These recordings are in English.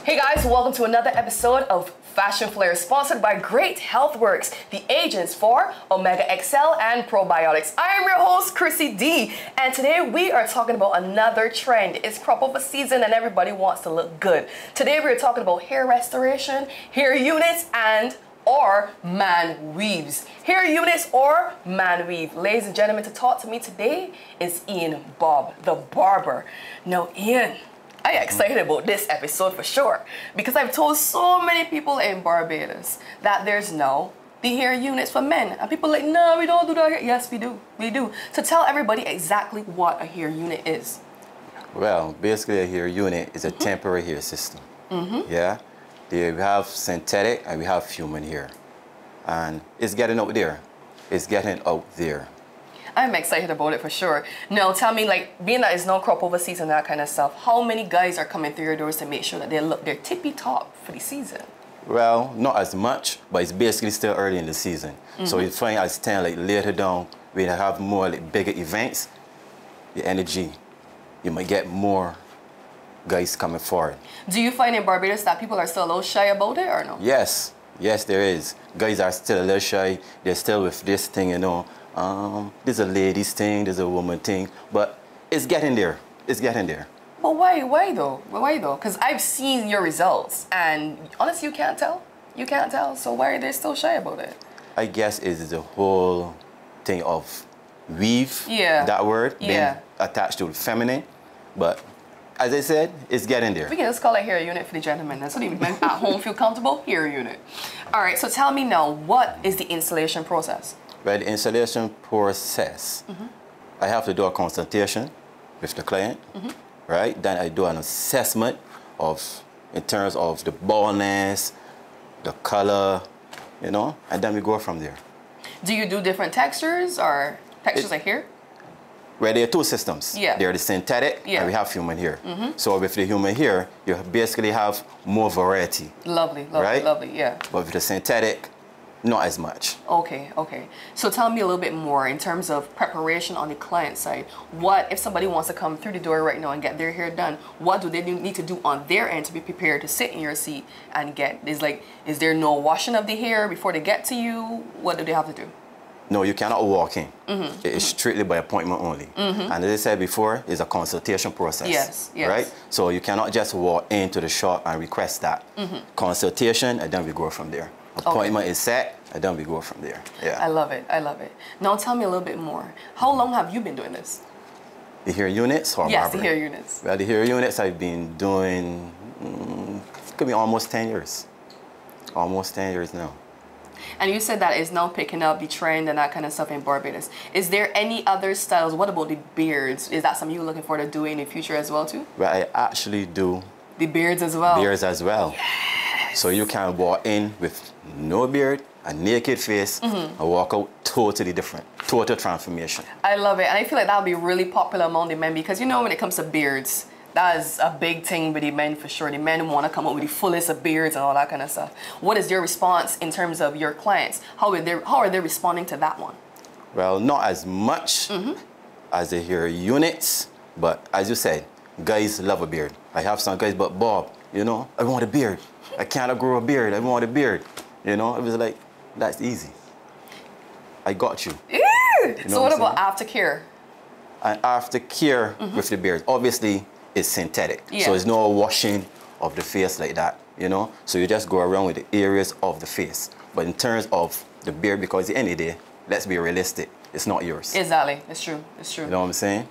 Hey guys, welcome to another episode of Fashion Flair, sponsored by Great Healthworks, the agents for Omega XL and probiotics. I am your host, Chrissy D, and today we are talking about another trend. It's crop over season and everybody wants to look good. Today we are talking about hair restoration, hair units, and or man weaves. Hair units or man weave. Ladies and gentlemen, to talk to me today is Bobb, the barber. Now, Ian, I am excited about this episode for sure because I've told so many people in Barbados that there's now the hair units for men, and people are like, no, we don't do that. Yes, we do. So tell everybody exactly what a hair unit is. Well, basically a hair unit is a temporary hair system. Yeah, we have synthetic and we have human hair, and it's getting out there. It's getting out there. I'm excited about it for sure. Now tell me, like, being that it's no crop over season, that kind of stuff, how many guys are coming through your doors to make sure that they're tippy top for the season? Well, not as much, but it's basically still early in the season. So you find as time like later down, we have more like bigger events, the energy, you might get more guys coming forward. Do you find in Barbados that people are still a little shy about it or no? Yes, there is. Guys are still a little shy. They're still with this thing, you know. There's a ladies thing, there's a woman thing, but it's getting there. It's getting there. But why though? Why though? Because I've seen your results, and honestly, you can't tell. You can't tell. So why are they still shy about it? I guess it's the whole thing of weave. Yeah. That word being attached to feminine, but as I said, it's getting there. We can just call it hair unit for the gentlemen. That's what the men at home feel comfortable. Hair unit. All right. So tell me now, what is the installation process? Well, the installation process, I have to do a consultation with the client, right? Then I do an assessment in terms of the baldness, the color, you know, and then we go from there. Do you do different textures or textures like hair? Well, there are two systems. Yeah. They're the synthetic and we have human hair. So with the human hair, you basically have more variety. Lovely, right? Lovely, yeah. But with the synthetic, not as much. Okay. So tell me a little bit more in terms of preparation on the client side. What if somebody wants to come through the door right now and get their hair done? What do they need to do on their end to be prepared to sit in your seat and get? Is there no washing of the hair before they get to you? What do they have to do? No, you cannot walk in. It's strictly by appointment only. And as I said before, it's a consultation process. Yes. Right? So you cannot just walk into the shop and request that. Consultation, and then we go from there. Appointment is set, and then we go from there. Yeah. I love it. Now tell me a little bit more. How long have you been doing this? The hair units or Yes, the hair units. Well, the hair units I've been doing, could be almost 10 years. Almost 10 years now. And you said that it's now picking up the trend and that kind of stuff in Barbados. Is there any other styles? What about the beards? Is that something you're looking forward to doing in the future as well too? Well, I actually do. The beards as well? Beards as well. Yes. So you can walk in with no beard, a naked face, and walk out totally different. Total transformation. I love it. And I feel like that would be really popular among the men because, you know, when it comes to beards, that is a big thing with the men for sure. The men want to come up with the fullest of beards and all that kind of stuff. What is your response in terms of your clients? How are they responding to that one? Well, not as much as the hair units, but as you said, guys love a beard. I have some guys, but Bob, you know, I want a beard. I can't grow a beard. I want a beard. You know, it was like, that's easy. I got you. You know so what about aftercare? And aftercare with the beard, obviously, it's synthetic. So there's no washing of the face like that, you know? So you just go around with the areas of the face. But in terms of the beard, because at the end of the day, let's be realistic, it's not yours. Exactly, it's true. You know what I'm saying?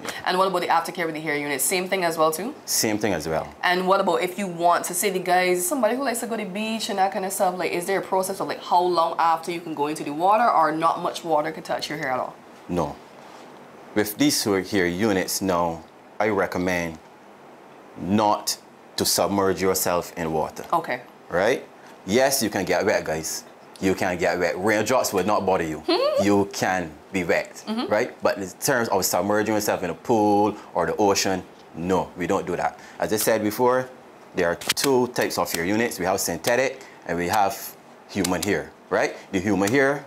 Yeah. And what about the aftercare with the hair unit? Same thing as well too? Same thing as well. And what about if you want to say the guys, somebody who likes to go to the beach and that kind of stuff, like is there a process of like how long after you can go into the water or not much water can touch your hair at all? No. With these hair units now, I recommend not to submerge yourself in water. Okay. Right? Yes, you can get wet, guys. You can get wet. Raindrops will not bother you. You can be wet, right? But in terms of submerging yourself in a pool or the ocean, no, we don't do that. As I said before, there are two types of hair units. We have synthetic and we have human hair, right? The human hair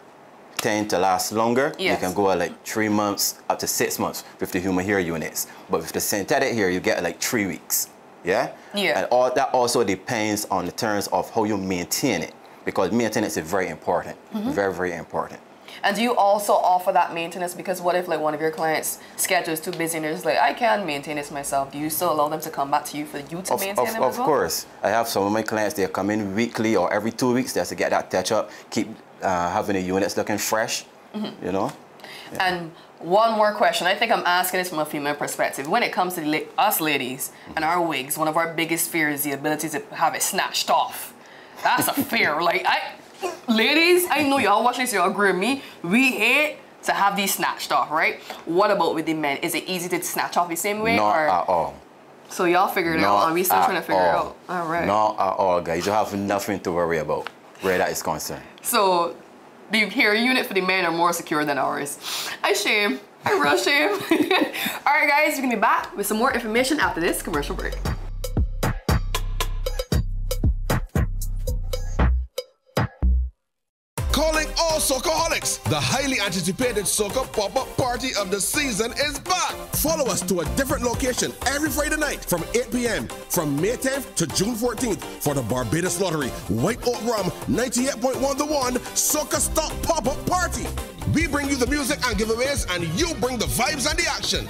tend to last longer. Yes. You can go like 3 months up to 6 months with the human hair units. But with the synthetic hair, you get like 3 weeks. Yeah? Yeah. And all that also depends on the terms of how you maintain it, because maintenance is very important. Very, very important. And do you also offer that maintenance? Because what if like one of your clients' schedule is too busy and they're just like, I can't maintain this myself. Do you still allow them to come back to you for you to maintain them as well? Of course. I have some of my clients, they come in weekly or every 2 weeks just to get that touch up, keep having the units looking fresh, you know? Yeah. And one more question. I think I'm asking this from a female perspective. When it comes to us ladies and our wigs, one of our biggest fears is the ability to have it snatched off. That's a fear. Like, ladies, I know y'all watching this, y'all agree with me. We hate to have these snatched off, right? What about with the men? Is it easy to snatch off the same way? Not at all. So y'all figured it out. Are we still trying to figure it out? All right. Not at all, guys. You have nothing to worry about where that is concerned. So the hair unit for the men are more secure than ours. I shame. I real shame. All right, guys, we're gonna be back with some more information after this commercial break. Calling all Soccerholics! The highly anticipated soccer pop-up party of the season is back! Follow us to a different location every Friday night from 8 p.m. from May 10th to June 14th for the Barbados Lottery White Oak Rum 98.1 The One Soccer Stop Pop-Up Party. We bring you the music and giveaways, and you bring the vibes and the action.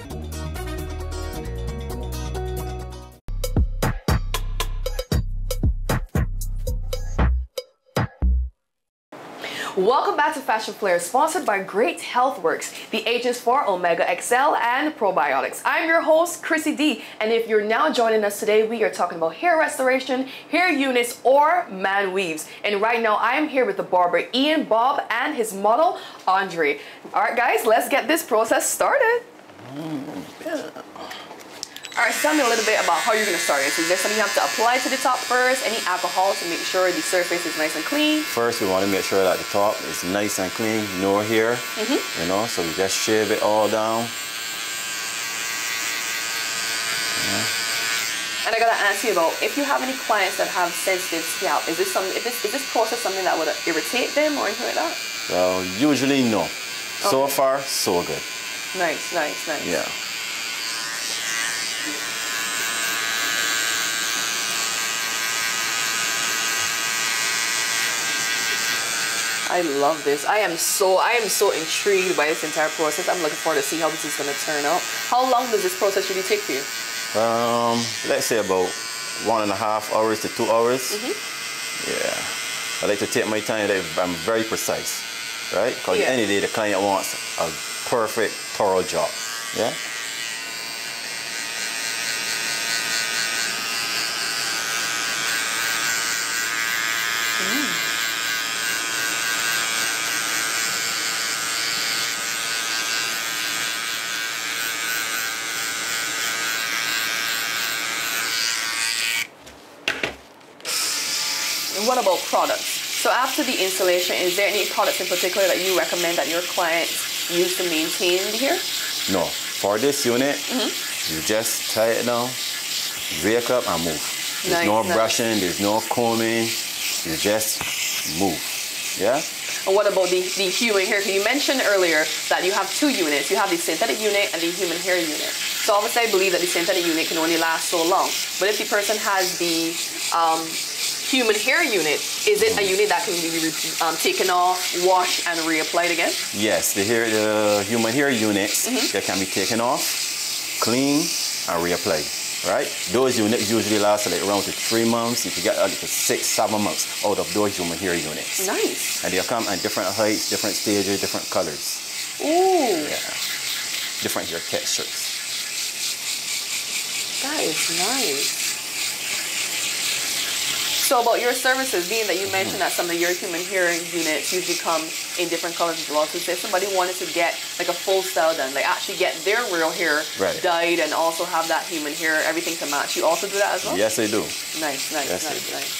Welcome back to Fashion Flair, sponsored by Great Healthworks, the agents for Omega XL and probiotics. I'm your host, Chrissy D, and if you're now joining us today, we are talking about hair restoration, hair units, or man weaves. And right now, I am here with the barber Ian, Bobb, and his model, Andre. All right, guys, let's get this process started. All right, so tell me a little bit about how you're gonna start this. Is there something you have to apply to the top first? Any alcohol to make sure the surface is nice and clean? First, we want to make sure that the top is nice and clean, no hair, you know, so we just shave it all down. And I gotta ask you about, if you have any clients that have sensitive scalp, is this process something that would irritate them or anything like that? Well, usually no. Okay. So far, so good. Nice, nice, nice. Yeah. I love this. I am so intrigued by this entire process. I'm looking forward to see how this is going to turn out. How long does this process really take for you? Let's say about 1.5 hours to 2 hours. Yeah. I like to take my time. I'm very precise, right? Because at the end of the day, the client wants a perfect, thorough job. Yeah. What about products? So after the installation, is there any products in particular that you recommend that your clients use to maintain the hair? No. For this unit, you just tie it down, rake up and move. There's no brushing, there's no combing, you just move. Yeah? And what about the human hair? Because you mentioned earlier that you have 2 units. You have the synthetic unit and the human hair unit. So obviously I believe that the synthetic unit can only last so long. But if the person has the human hair unit, is it a unit that can be taken off, washed, and reapplied again? Yes, the human hair units that can be taken off, clean, and reapplied. Right? Those units usually last like around to 3 months. You can get up to 6-7 months out of those human hair units. Nice. And they come in different heights, different stages, different colors. Ooh. Yeah. Different hair textures. That is nice. So about your services, being that you mentioned that some of your human hair units usually come in different colors as well. So say somebody wanted to get like a full style done, like actually get their real hair dyed and also have that human hair, everything to match. You also do that as well? Yes, I do. Nice, nice, yes, nice, nice.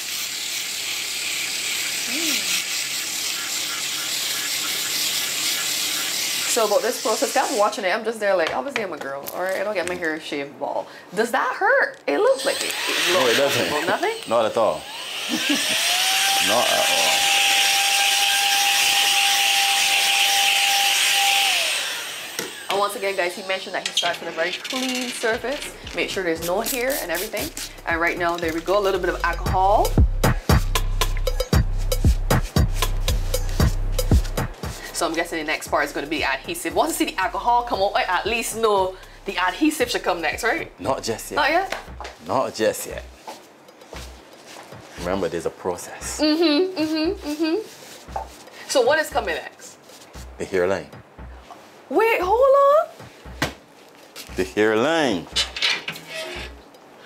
So about this process, I'm watching it, I'm just there like, obviously I'm a girl, alright? I don't get my hair shaved bald. Does that hurt? It looks like it. No, it doesn't. Nothing? Not at all. Not at all. And once again, guys, he mentioned that he starts with a very clean surface. Make sure there's no hair and everything. And right now, there we go, a little bit of alcohol. So I'm guessing the next part is going to be adhesive. Once you see the alcohol come out, I at least know the adhesive should come next, right? Not just yet. Not yet? Not just yet. Remember, there's a process. So what is coming next? The hairline. Wait, hold on. The hairline.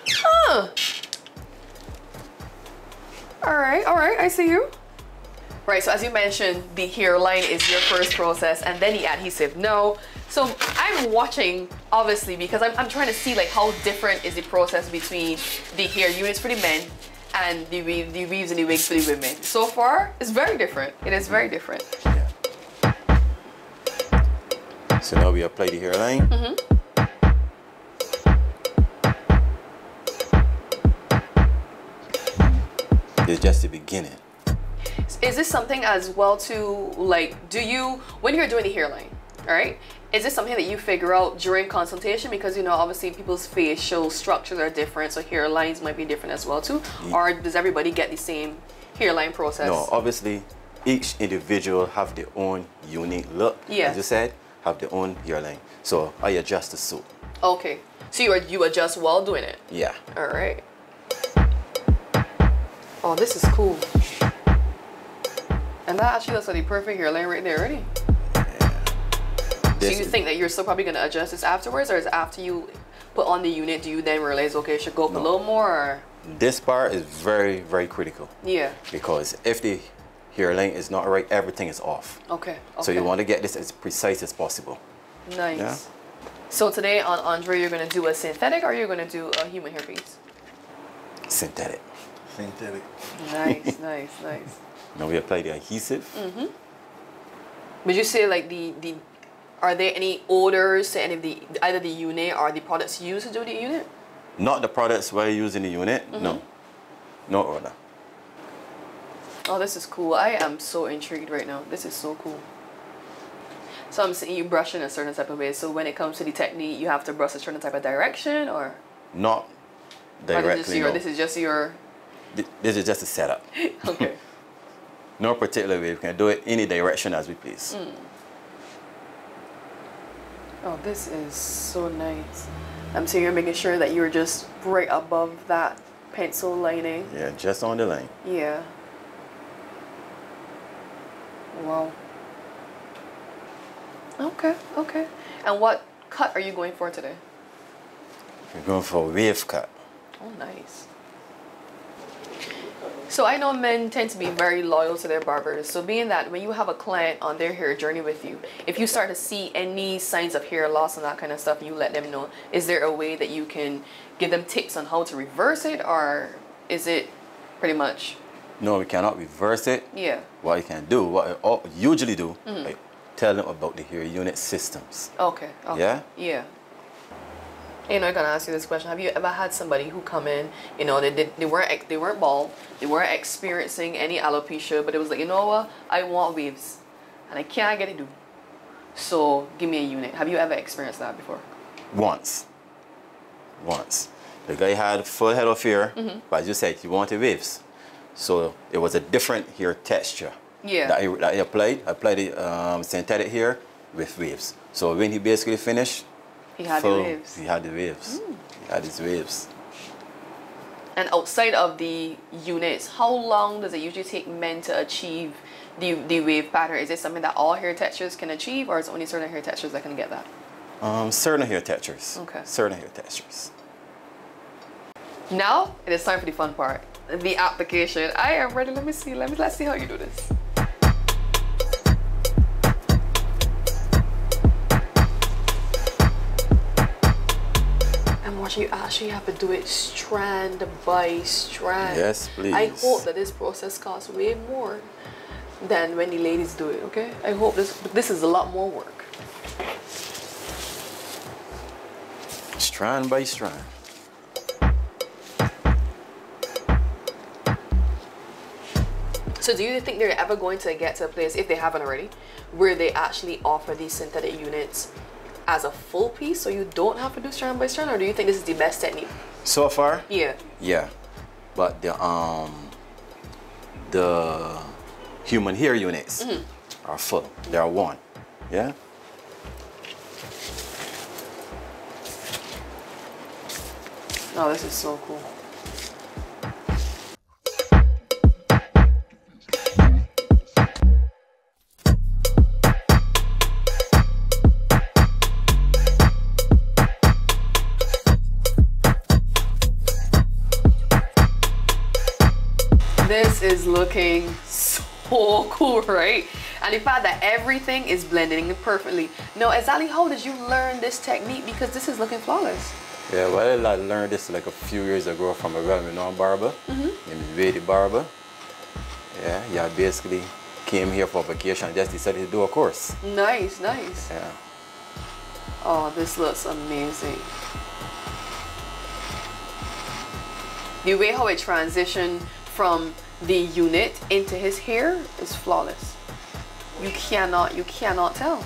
Huh. All right, I see you. Right, so as you mentioned, the hairline is your first process and then the adhesive. No, so I'm watching, obviously, because I'm trying to see like how different is the process between the hair units for the men and the weaves and the wigs for the women. So far, it's very different. It is very different. Yeah. So now we apply the hairline. It's just the beginning. Is this something as well to like, when you're doing the hairline, all right? Is this something that you figure out during consultation? Because, you know, obviously people's facial structures are different, so hairlines might be different as well too. Or does everybody get the same hairline process? No, obviously each individual have their own unique look. Yeah. As you said, have their own hairline. So I adjust the suit. Okay. So you adjust while doing it? Yeah. All right. Oh, this is cool. And that actually looks like the perfect hairline right there already. So you think that you're still probably going to adjust this afterwards, or is after you put on the unit, do you then realize, okay, it should go up a little more? Or? This part is very, very critical. Yeah. Because if the hairline is not right, everything is off. Okay. So you want to get this as precise as possible. Nice. Yeah? So today on Andre, you're going to do a synthetic or you're going to do a human hairpiece? Synthetic. Synthetic. Nice, nice. Now we apply the adhesive. Would you say like are there any odors to any of either the unit or the products used to do the unit? Not the products we're using in the unit, no. No odor. Oh, this is cool. I am so intrigued right now. This is so cool. So I'm seeing you brush in a certain type of way. So when it comes to the technique, you have to brush a certain type of direction, or? Not directly, no. This is just your... This is just a setup. Okay. No particular way. We can do it any direction as we please. Oh, this is so nice. So you're making sure that you're just right above that pencil lining. Yeah, just on the line. Yeah. Wow. Okay. And what cut are you going for today? We're going for a wave cut. Oh, nice. So I know men tend to be very loyal to their barbers. So being that when you have a client on their hair journey with you, if you start to see any signs of hair loss and that kind of stuff, you let them know. Is there a way that you can give them tips on how to reverse it, or is it pretty much? No, we cannot reverse it. Yeah. What you can do, what I usually do, I tell them about the hair unit systems. Okay. Yeah? Yeah. You know, I'm gonna ask you this question. Have you ever had somebody who come in, you know, they weren't bald, they weren't experiencing any alopecia, but it was like, you know what, I want waves, and I can't get it done. So give me a unit. Have you ever experienced that before? Once. The guy had full head of hair, but as you said, he wanted waves. So it was a different hair texture. Yeah. That he applied. I applied the synthetic hair with waves. So when he basically finished, he had the waves. He had the waves. He had his waves. And outside of the units, how long does it usually take men to achieve the wave pattern? Is it something that all hair textures can achieve, or is it only certain hair textures that can get that? Certain hair textures. Okay. Certain hair textures. Now it is time for the fun part, the application. I am ready. Let's see how you do this. You actually have to do it strand by strand. Yes, please. I hope that this process costs way more than when the ladies do it, okay? I hope this is a lot more work. Strand by strand. So do you think they're ever going to get to a place, if they haven't already, where they actually offer these synthetic units as a full piece so you don't have to do strand by strand, or do you think this is the best technique? So far? Yeah. Yeah. But the human hair units are full. They are one. Yeah? Oh, this is so cool. This is looking so cool, right? And the fact that everything is blending perfectly. Now, exactly how did you learn this technique? Because this is looking flawless. Yeah, well, I learned this like a few years ago from a well-known barber named the Barber. Yeah, basically came here for vacation, just decided to do a course. Nice, nice. Yeah. Oh, this looks amazing. The way how it transitioned from the unit into his hair is flawless. You cannot tell.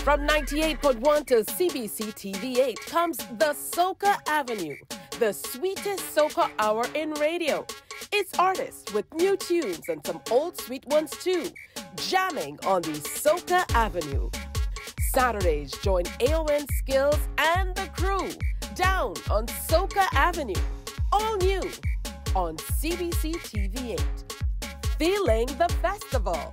From 98.1 to CBC TV 8 comes the Soca Avenue, the sweetest soca hour in radio. It's artists with new tunes and some old sweet ones too, jamming on the Soca Avenue. Saturdays, join AON Skills and the crew down on Soca Avenue, all new on CBC TV 8. Feeling the festival.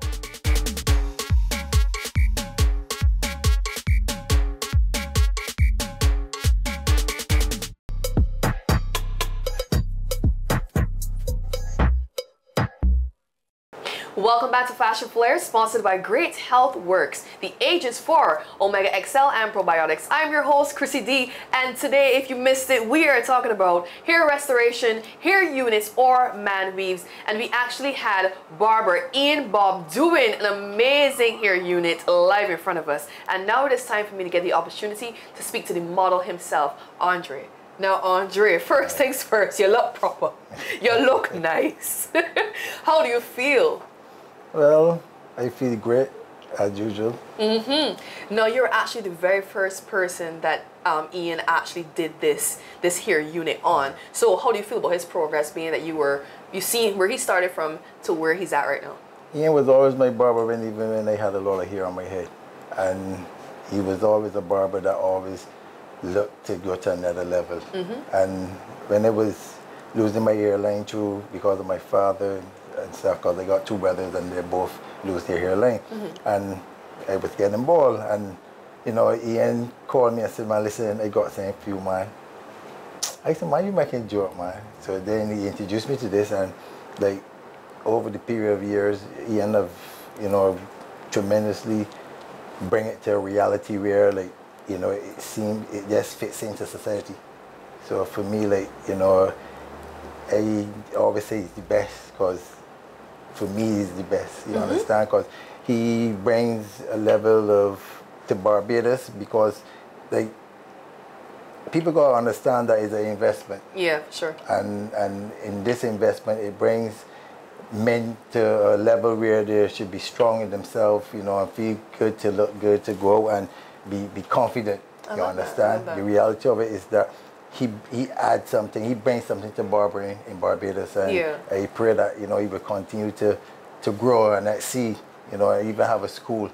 Welcome back to Fashion Flair, sponsored by Great Health Works, the agents for Omega XL and probiotics. I'm your host, Chrissy D, and today, if you missed it, we are talking about hair restoration, hair units, or man weaves. And we actually had barber Bobb doing an amazing hair unit live in front of us. And now it is time for me to get the opportunity to speak to the model himself, Andre. Now, Andre, first things first, you look proper. You look nice. How do you feel? Well, I feel great, as usual. No, you're actually the very first person that Ian actually did this hair unit on. So how do you feel about his progress, being that you seen where he started from to where he's at right now? Ian was always my barber even when I had a lot of hair on my head. And he was always a barber that always looked to go to another level. And when I was losing my hairline too because of my father and stuff, because I got two brothers and they both lose their hairline. And I was getting bald, and you know, Ian called me and said, man, listen, I got something for you, man. I said, man, you making a joke, man. So then he introduced me to this, and like over the period of years, Ian have, you know, tremendously bring it to a reality where, like, you know, it just fits into society. So for me, like, you know, I always say he's the best, because for me he's the best, you understand? Because he brings a level to Barbados, because like people gotta understand that it's an investment. Yeah, sure. And in this investment, it brings men to a level where they should be strong in themselves, you know, and feel good, to look good, to go and be confident. You understand? The reality of it is that he adds something, he brings something to barbering in Barbados, and I pray that, you know, he will continue to grow and see, you know, even have a school,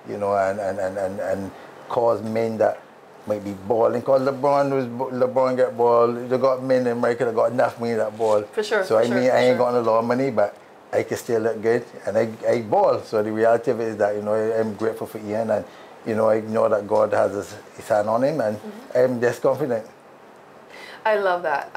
you know, and cause men that might be balling, because LeBron get bald, they got men in America that got enough money that ball. For sure. So I ain't got a lot of money, but I can still look good, and I ball. So the reality of it is that, you know, I'm grateful for Ian, and you know, I know that God has his hand on him, and I'm just confident. I love that.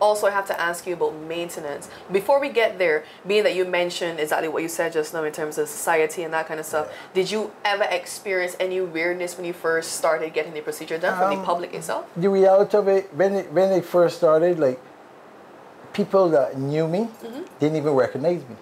Also, I have to ask you about maintenance. Before we get there, being that you mentioned exactly what you said just now in terms of society and that kind of stuff, did you ever experience any weirdness when you first started getting the procedure done from the public itself? The reality of it, when it first started, like, people that knew me didn't even recognize me.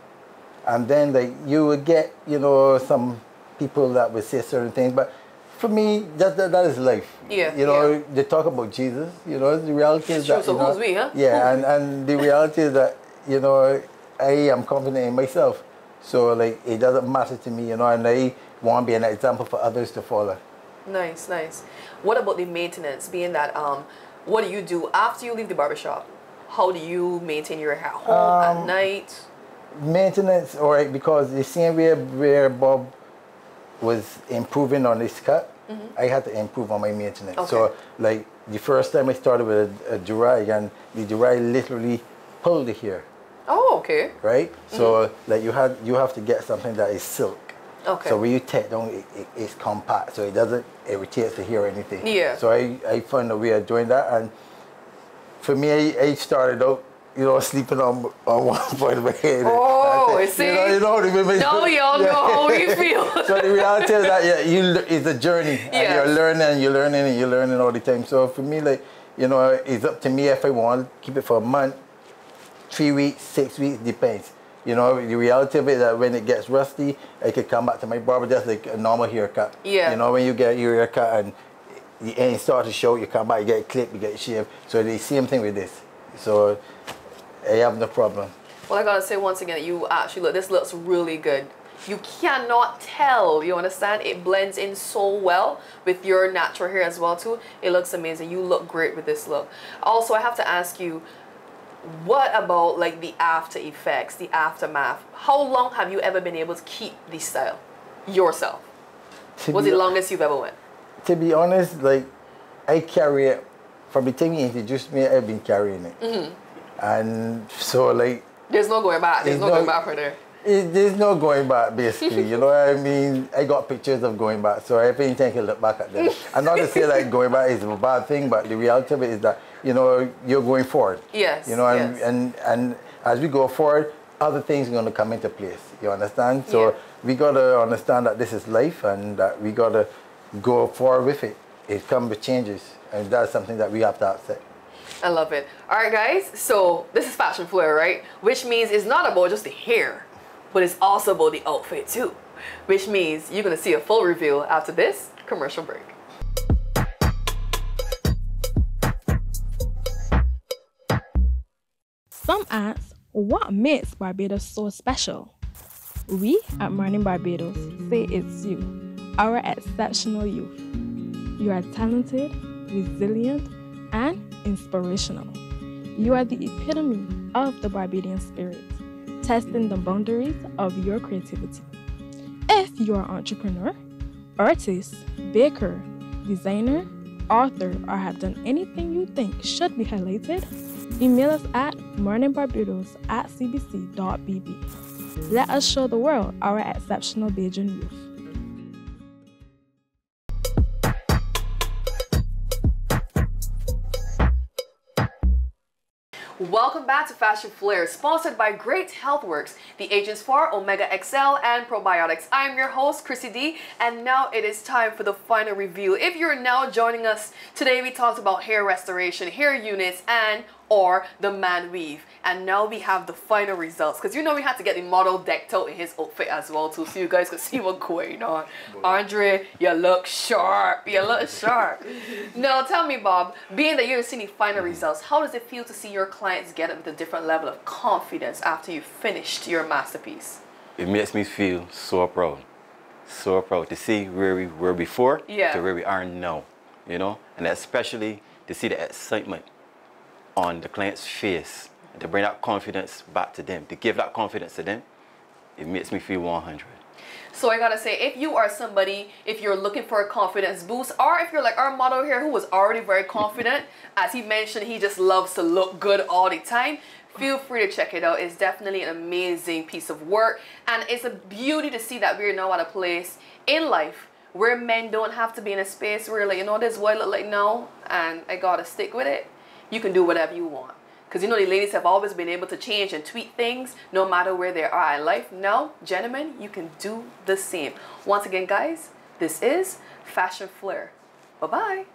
And then like you would get, you know, some people that would say certain things, but for me, that is life. Yeah. You know, they talk about Jesus. You know, the reality is that. So who's we, huh? Yeah, and the reality is that, you know, I am confident in myself. So like it doesn't matter to me, you know, and I want to be an example for others to follow. Nice, nice. What about the maintenance? Being that, what do you do after you leave the barbershop? How do you maintain your hair at home, at night? Maintenance, all right, because the same way where Bob was improving on his cut, I had to improve on my maintenance. Okay. So like the first time I started with a do-rag, and the do-rag literally pulled the hair. Oh, okay. Right? So like you have to get something that is silk. Okay. So when you take down, it's compact, so it doesn't irritate the hair or anything. Yeah. So I found a way of doing that, and for me, I started out, you know, sleeping on one point of my head. Oh, see? You know, now y'all know how we feel. So the reality is that it's a journey, and Yes. you're learning all the time. So for me, like, you know, it's up to me if I want to keep it for a month, 3 weeks, 6 weeks, depends. You know, the reality of it is that when it gets rusty, I could come back to my barber just like a normal haircut. Yeah. You know, when you get your haircut and the end starts to show, you come back, you get it clipped, you get it shaved. So the same thing with this. So I have no problem. Well, I gotta say once again, you actually look, this looks really good. You cannot tell, you understand? It blends in so well with your natural hair as well too. It looks amazing. You look great with this look. Also, I have to ask you, what about like the after effects, the aftermath? How long have you ever been able to keep this style yourself? What's the longest you've ever went? To be honest, like, I carry it from the time you introduced me. I've been carrying it, and so like there's no going back. There's no going back for there. There's no going back, basically. You know what I mean? I got pictures of going back, so every time I can look back at them. And not to say like going back is a bad thing, but the reality of it is that, you know, you're going forward. Yes. You know, yes. and as we go forward, other things are going to come into place. You understand? So we got to understand that this is life, and that we got to go forward with it. It comes with changes, and that's something that we have to accept. I love it. All right, guys. So this is Fashion Flair, right? Which means it's not about just the hair, but it's also about the outfit too. Which means you're gonna see a full review after this commercial break. Some ask, what makes Barbados so special? We at Morning Barbados say it's you, our exceptional youth. You are talented, resilient, and inspirational. You are the epitome of the Barbadian spirit, testing the boundaries of your creativity. If you are an entrepreneur, artist, baker, designer, author, or have done anything you think should be highlighted, email us at morningbarbados@cbc.bb. Let us show the world our exceptional Bajan youth. Welcome back to Fashion Flair, sponsored by Great Healthworks, the agents for Omega XL and Probiotics. I'm your host, Chrissy D, and now it is time for the final review. If you're now joining us, today we talked about hair restoration, hair units, or the man weave. And now we have the final results, because you know we had to get the model decked out in his outfit as well too, so you guys could see what's going on. Andre, you look sharp. You look sharp. Now tell me, Bob, being that you're seeing the final results, how does it feel to see your clients get it with a different level of confidence after you finished your masterpiece? It makes me feel so proud to see where we were before to where we are now, you know, and especially to see the excitement on the client's face, and to bring that confidence back to them, to give that confidence to them. It makes me feel 100. So I gotta say, if you are somebody, if you're looking for a confidence boost, or if you're like our model here who was already very confident, as he mentioned, he just loves to look good all the time, feel free to check it out. It's definitely an amazing piece of work, and it's a beauty to see that we're now at a place in life where men don't have to be in a space where, like, you know, this is what I look like now, and I gotta stick with it. You can do whatever you want. Because, you know, the ladies have always been able to change and tweak things no matter where they are in life. Now, gentlemen, you can do the same. Once again, guys, this is Fashion Flair. Bye-bye.